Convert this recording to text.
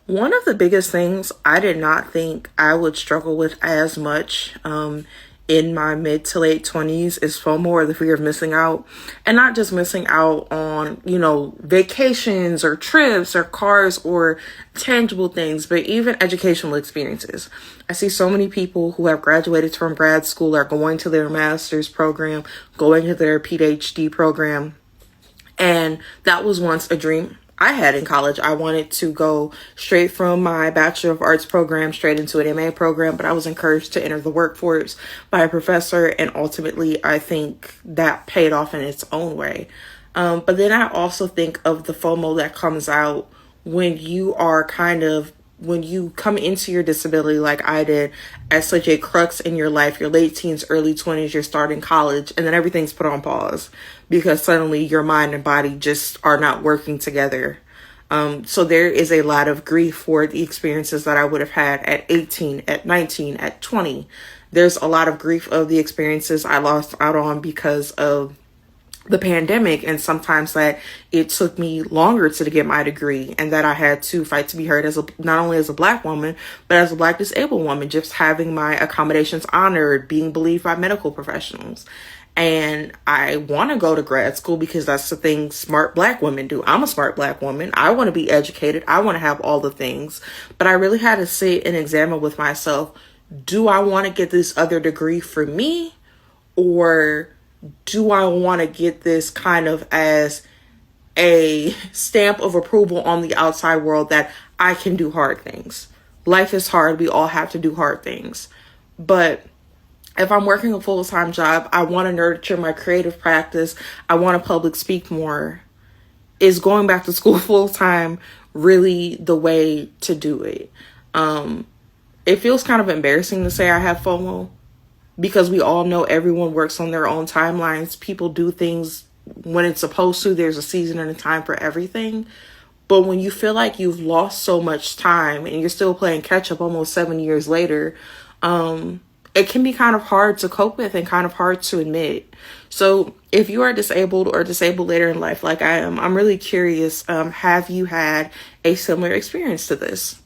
One of the biggest things I did not think I would struggle with as much in my mid to late 20s is FOMO, or the fear of missing out. And not just missing out on, vacations or trips or cars or tangible things, but even educational experiences. I see so many people who have graduated from grad school are going to their master's program, going to their PhD program. And that was once a dream I had in college. I wanted to go straight from my Bachelor of Arts program straight into an MA program, but I was encouraged to enter the workforce by a professor, and ultimately I think that paid off in its own way. But then I also think of the FOMO that comes out when you are when you come into your disability like I did at such a crux in your life, your late teens, early 20s, you're starting college, and then everything's put on pause because suddenly your mind and body just are not working together. So there is a lot of grief for the experiences that I would have had at 18, at 19, at 20. There's a lot of grief of the experiences I lost out on because of the pandemic, and sometimes that it took me longer to get my degree, and that I had to fight to be heard as not only as a Black woman, but as a Black disabled woman, just having my accommodations honored, being believed by medical professionals. And I want to go to grad school because that's the thing smart Black women do. I'm a smart Black woman. I want to be educated. I want to have all the things, but I really had to sit and examine with myself, do I want to get this other degree for me, or do I want to get this kind of as a stamp of approval on the outside world that I can do hard things? Life is hard. We all have to do hard things. But if I'm working a full-time job, I want to nurture my creative practice. I want to public speak more. Is going back to school full-time really the way to do it? It feels kind of embarrassing to say I have FOMO, because we all know everyone works on their own timelines. People do things when it's supposed to. There's a season and a time for everything. But when you feel like you've lost so much time and you're still playing catch up almost 7 years later, it can be kind of hard to cope with and kind of hard to admit. So if you are disabled or disabled later in life like I am, I'm really curious, have you had a similar experience to this?